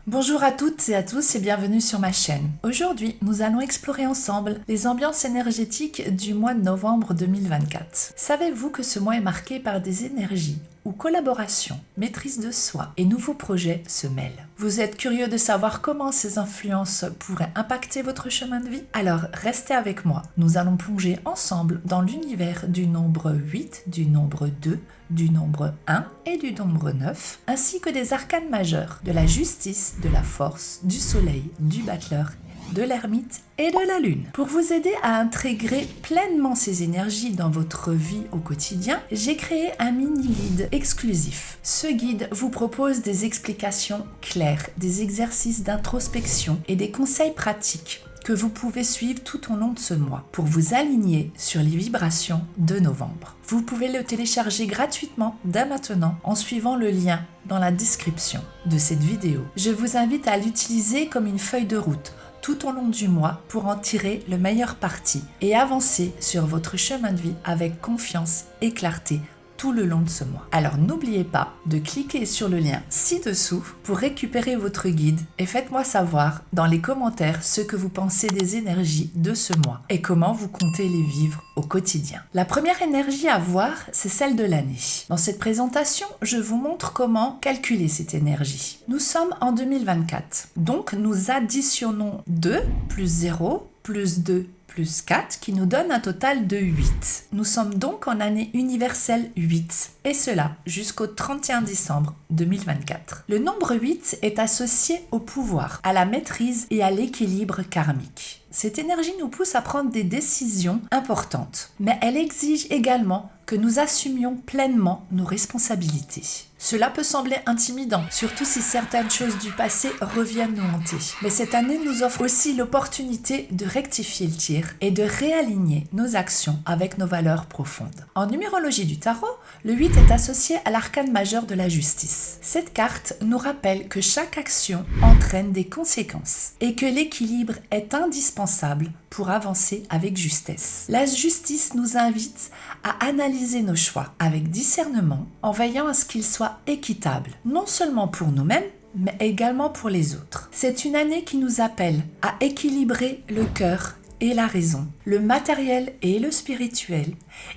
Bonjour à toutes et à tous et bienvenue sur ma chaîne. Aujourd'hui, nous allons explorer ensemble les ambiances énergétiques du mois de novembre 2024. Savez-vous que ce mois est marqué par des énergies où collaboration, maîtrise de soi et nouveaux projets se mêlent? Vous êtes curieux de savoir comment ces influences pourraient impacter votre chemin de vie? Alors restez avec moi, nous allons plonger ensemble dans l'univers du nombre 8, du nombre 2, du nombre 1 et du nombre 9, ainsi que des arcanes majeurs, de la justice, de la force, du soleil, du battleur, de l'ermite et de la lune. Pour vous aider à intégrer pleinement ces énergies dans votre vie au quotidien, j'ai créé un mini-guide exclusif. Ce guide vous propose des explications claires, des exercices d'introspection et des conseils pratiques que vous pouvez suivre tout au long de ce mois pour vous aligner sur les vibrations de novembre. Vous pouvez le télécharger gratuitement dès maintenant en suivant le lien dans la description de cette vidéo. Je vous invite à l'utiliser comme une feuille de route tout au long du mois pour en tirer le meilleur parti et avancer sur votre chemin de vie avec confiance et clarté tout le long de ce mois. Alors n'oubliez pas de cliquer sur le lien ci-dessous pour récupérer votre guide et faites-moi savoir dans les commentaires ce que vous pensez des énergies de ce mois et comment vous comptez les vivre au quotidien. La première énergie à voir, c'est celle de l'année. Dans cette présentation, je vous montre comment calculer cette énergie. Nous sommes en 2024, donc nous additionnons 2 plus 0 plus 2 plus 4 qui nous donne un total de 8. Nous sommes donc en année universelle 8 et cela jusqu'au 31 décembre 2024. Le nombre 8 est associé au pouvoir, à la maîtrise et à l'équilibre karmique. Cette énergie nous pousse à prendre des décisions importantes, mais elle exige également que nous assumions pleinement nos responsabilités. Cela peut sembler intimidant, surtout si certaines choses du passé reviennent nous hanter. Mais cette année nous offre aussi l'opportunité de rectifier le tir et de réaligner nos actions avec nos valeurs profondes. En numérologie du tarot, le 8 est associé à l'arcane majeur de la justice. Cette carte nous rappelle que chaque action entraîne des conséquences et que l'équilibre est indispensable pour avancer avec justesse. La justice nous invite à analyser nos choix avec discernement en veillant à ce qu'ils soient équitables, non seulement pour nous-mêmes, mais également pour les autres. C'est une année qui nous appelle à équilibrer le cœur et la raison, le matériel et le spirituel,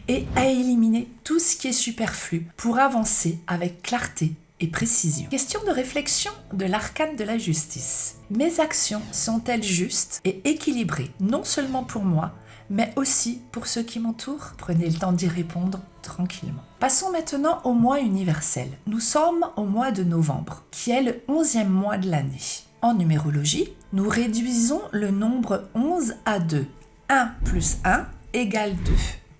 et à éliminer tout ce qui est superflu pour avancer avec clarté et précision. Question de réflexion de l'arcane de la justice. Mes actions sont-elles justes et équilibrées, non seulement pour moi, mais aussi pour ceux qui m'entourent? Prenez le temps d'y répondre tranquillement. Passons maintenant au mois universel. Nous sommes au mois de novembre, qui est le 11e mois de l'année. En numérologie, nous réduisons le nombre 11 à 2. 1 plus 1 égale 2.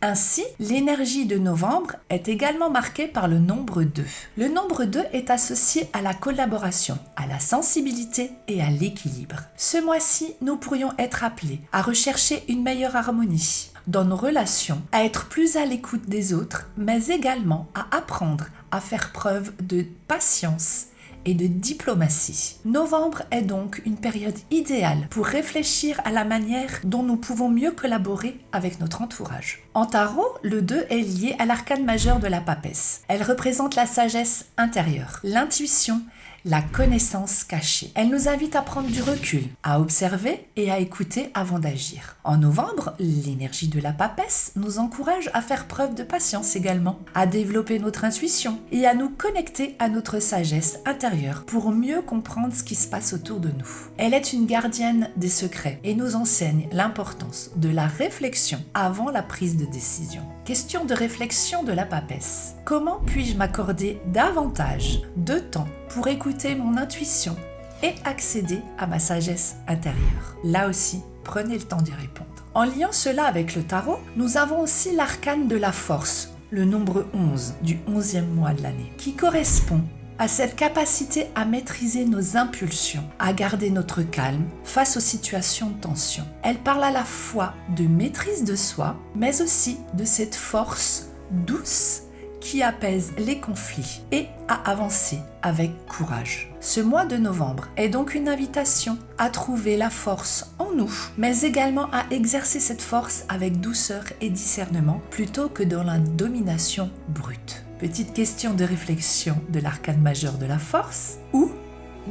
Ainsi, l'énergie de novembre est également marquée par le nombre 2. Le nombre 2 est associé à la collaboration, à la sensibilité et à l'équilibre. Ce mois-ci, nous pourrions être appelés à rechercher une meilleure harmonie dans nos relations, à être plus à l'écoute des autres, mais également à apprendre à faire preuve de patience et de diplomatie. Novembre est donc une période idéale pour réfléchir à la manière dont nous pouvons mieux collaborer avec notre entourage. En tarot, le 2 est lié à l'arcane majeur de la papesse. Elle représente la sagesse intérieure, l'intuition, la connaissance cachée. Elle nous invite à prendre du recul, à observer et à écouter avant d'agir. En novembre, l'énergie de la papesse nous encourage à faire preuve de patience également, à développer notre intuition et à nous connecter à notre sagesse intérieure pour mieux comprendre ce qui se passe autour de nous. Elle est une gardienne des secrets et nous enseigne l'importance de la réflexion avant la prise de décision. Question de réflexion de la papesse. Comment puis-je m'accorder davantage de temps pour écouter mon intuition et accéder à ma sagesse intérieure? Là aussi, prenez le temps d'y répondre. En liant cela avec le tarot, nous avons aussi l'arcane de la force, le nombre 11 du 11e mois de l'année, qui correspond à cette capacité à maîtriser nos impulsions, à garder notre calme face aux situations de tension. Elle parle à la fois de maîtrise de soi, mais aussi de cette force douce qui apaise les conflits et à avancer avec courage. Ce mois de novembre est donc une invitation à trouver la force en nous, mais également à exercer cette force avec douceur et discernement plutôt que dans la domination brute. Petite question de réflexion de l'arcane majeur de la force. Où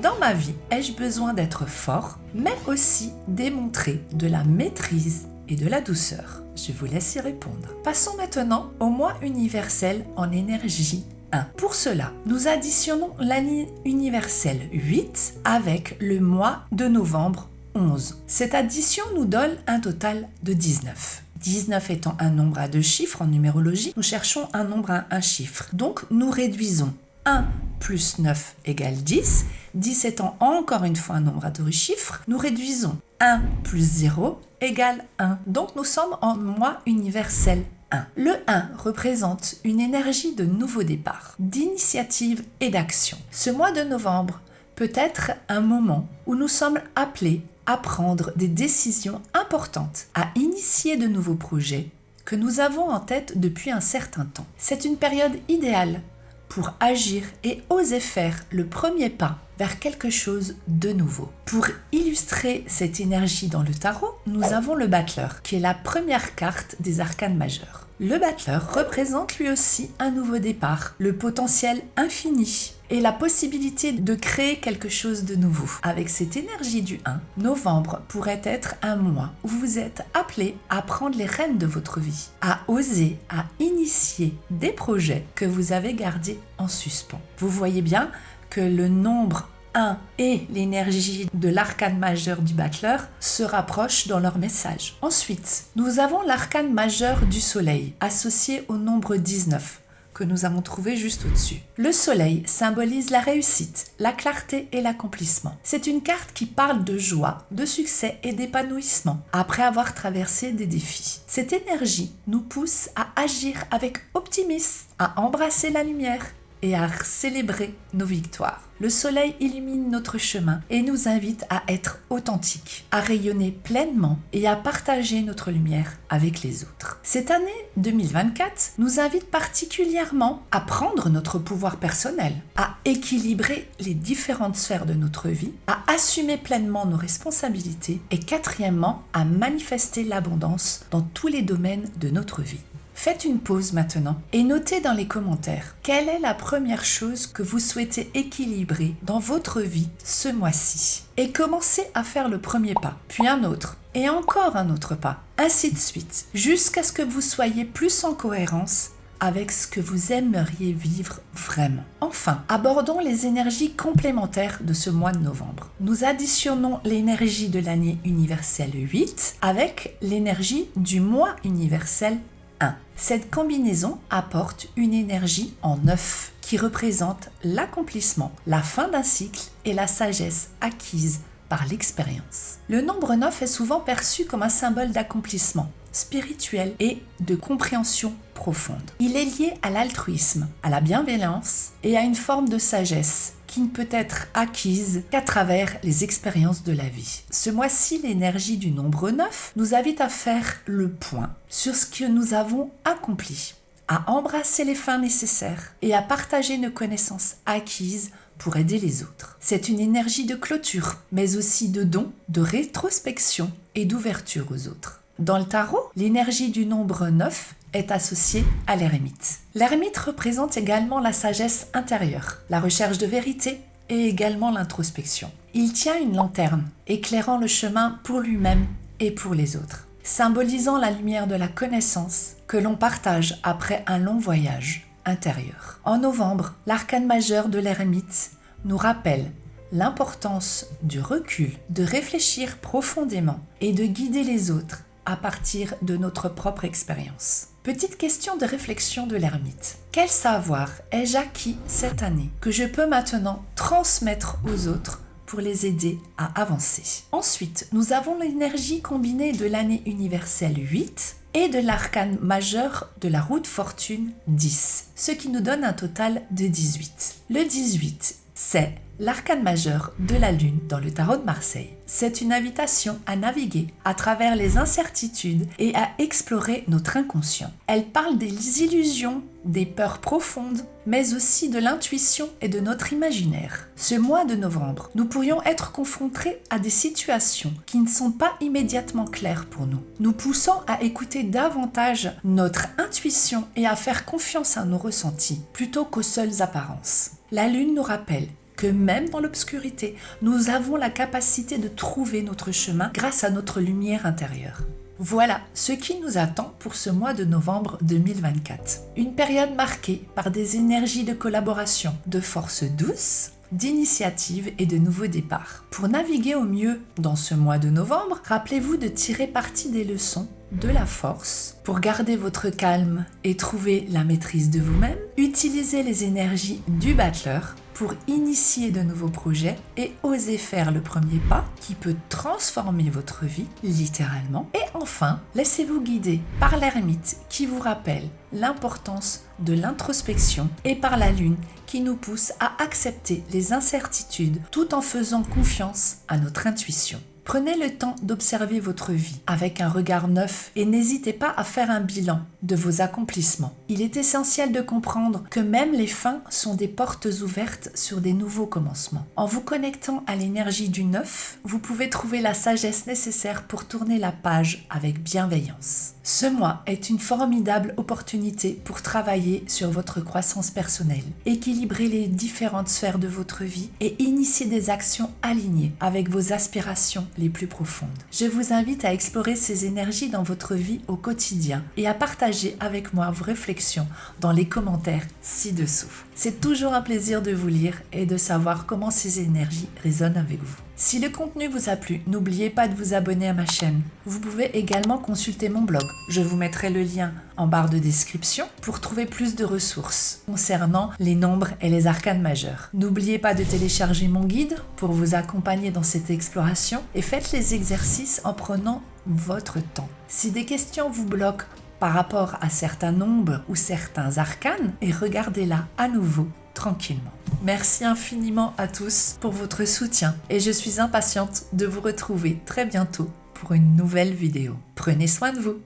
Dans ma vie, ai-je besoin d'être fort, mais aussi démontrer de la maîtrise et de la douceur? Je vous laisse y répondre. Passons maintenant au mois universel en énergie 1. Pour cela, nous additionnons l'année universelle 8 avec le mois de novembre 11. Cette addition nous donne un total de 19. 19 étant un nombre à 2 chiffres en numérologie, nous cherchons un nombre à un chiffre. Donc nous réduisons 1 plus 9 égale 10. 10 étant encore une fois un nombre à 2 chiffres, nous réduisons 1 plus 0 égale 1. Donc nous sommes en mois universel 1. Le 1 représente une énergie de nouveau départ, d'initiative et d'action. Ce mois de novembre peut être un moment où nous sommes appelés à prendre des décisions importantes, à initier de nouveaux projets que nous avons en tête depuis un certain temps. C'est une période idéale pour agir et oser faire le premier pas vers quelque chose de nouveau. Pour illustrer cette énergie dans le tarot, nous avons le battleur, qui est la première carte des arcanes majeures. Le battleur représente lui aussi un nouveau départ, le potentiel infini et la possibilité de créer quelque chose de nouveau. Avec cette énergie du 1, novembre pourrait être un mois où vous êtes appelé à prendre les rênes de votre vie, à oser, à initier des projets que vous avez gardés en suspens. Vous voyez bien que le nombre 1 et l'énergie de l'arcane majeur du battleur se rapprochent dans leur message. Ensuite, nous avons l'arcane majeur du soleil, associé au nombre 19, que nous avons trouvé juste au-dessus. Le soleil symbolise la réussite, la clarté et l'accomplissement. C'est une carte qui parle de joie, de succès et d'épanouissement, après avoir traversé des défis. Cette énergie nous pousse à agir avec optimisme, à embrasser la lumière et à célébrer nos victoires. Le soleil illumine notre chemin et nous invite à être authentiques, à rayonner pleinement et à partager notre lumière avec les autres. Cette année 2024 nous invite particulièrement à prendre notre pouvoir personnel, à équilibrer les différentes sphères de notre vie, à assumer pleinement nos responsabilités et quatrièmement, à manifester l'abondance dans tous les domaines de notre vie. Faites une pause maintenant et notez dans les commentaires quelle est la première chose que vous souhaitez équilibrer dans votre vie ce mois-ci. Et commencez à faire le premier pas, puis un autre, et encore un autre pas, ainsi de suite, jusqu'à ce que vous soyez plus en cohérence avec ce que vous aimeriez vivre vraiment. Enfin, abordons les énergies complémentaires de ce mois de novembre. Nous additionnons l'énergie de l'année universelle 8 avec l'énergie du mois universel 1. Cette combinaison apporte une énergie en 9 qui représente l'accomplissement, la fin d'un cycle et la sagesse acquise par l'expérience. Le nombre 9 est souvent perçu comme un symbole d'accomplissement spirituel et de compréhension profonde. Il est lié à l'altruisme, à la bienveillance et à une forme de sagesse qui ne peut être acquise qu'à travers les expériences de la vie. Ce mois-ci, l'énergie du nombre 9 nous invite à faire le point sur ce que nous avons accompli, à embrasser les fins nécessaires et à partager nos connaissances acquises pour aider les autres. C'est une énergie de clôture, mais aussi de don, de rétrospection et d'ouverture aux autres. Dans le tarot, l'énergie du nombre 9 est associée à l'ermite. L'ermite représente également la sagesse intérieure, la recherche de vérité et également l'introspection. Il tient une lanterne, éclairant le chemin pour lui-même et pour les autres, symbolisant la lumière de la connaissance que l'on partage après un long voyage intérieur. En novembre, l'arcane majeur de l'ermite nous rappelle l'importance du recul, de réfléchir profondément et de guider les autres à partir de notre propre expérience. Petite question de réflexion de l'ermite. Quel savoir ai-je acquis cette année que je peux maintenant transmettre aux autres pour les aider à avancer? Ensuite, nous avons l'énergie combinée de l'année universelle 8 et de l'arcane majeur de la roue de fortune 10, ce qui nous donne un total de 18. Le 18, c'est l'arcane majeur de la lune dans le tarot de Marseille. C'est une invitation à naviguer à travers les incertitudes et à explorer notre inconscient. Elle parle des illusions, des peurs profondes, mais aussi de l'intuition et de notre imaginaire. Ce mois de novembre, nous pourrions être confrontés à des situations qui ne sont pas immédiatement claires pour nous, nous poussant à écouter davantage notre intuition et à faire confiance à nos ressentis plutôt qu'aux seules apparences. La lune nous rappelle que même dans l'obscurité, nous avons la capacité de trouver notre chemin grâce à notre lumière intérieure. Voilà ce qui nous attend pour ce mois de novembre 2024. Une période marquée par des énergies de collaboration, de force douce, d'initiative et de nouveaux départs. Pour naviguer au mieux dans ce mois de novembre, rappelez-vous de tirer parti des leçons, de la force, pour garder votre calme et trouver la maîtrise de vous-même. Utilisez les énergies du battleur pour initier de nouveaux projets et oser faire le premier pas qui peut transformer votre vie, littéralement. Et enfin, laissez-vous guider par l'ermite qui vous rappelle l'importance de l'introspection et par la lune qui nous pousse à accepter les incertitudes tout en faisant confiance à notre intuition. Prenez le temps d'observer votre vie avec un regard neuf et n'hésitez pas à faire un bilan de vos accomplissements. Il est essentiel de comprendre que même les fins sont des portes ouvertes sur des nouveaux commencements. En vous connectant à l'énergie du neuf, vous pouvez trouver la sagesse nécessaire pour tourner la page avec bienveillance. Ce mois est une formidable opportunité pour travailler sur votre croissance personnelle, équilibrer les différentes sphères de votre vie et initier des actions alignées avec vos aspirations les plus profondes. Je vous invite à explorer ces énergies dans votre vie au quotidien et à partager avec moi vos réflexions dans les commentaires ci-dessous. C'est toujours un plaisir de vous lire et de savoir comment ces énergies résonnent avec vous. Si le contenu vous a plu, n'oubliez pas de vous abonner à ma chaîne. Vous pouvez également consulter mon blog. Je vous mettrai le lien en barre de description pour trouver plus de ressources concernant les nombres et les arcanes majeurs. N'oubliez pas de télécharger mon guide pour vous accompagner dans cette exploration et faites les exercices en prenant votre temps. Si des questions vous bloquent par rapport à certains nombres ou certains arcanes, et regardez-la à nouveau tranquillement. Merci infiniment à tous pour votre soutien et je suis impatiente de vous retrouver très bientôt pour une nouvelle vidéo. Prenez soin de vous.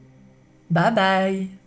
Bye bye!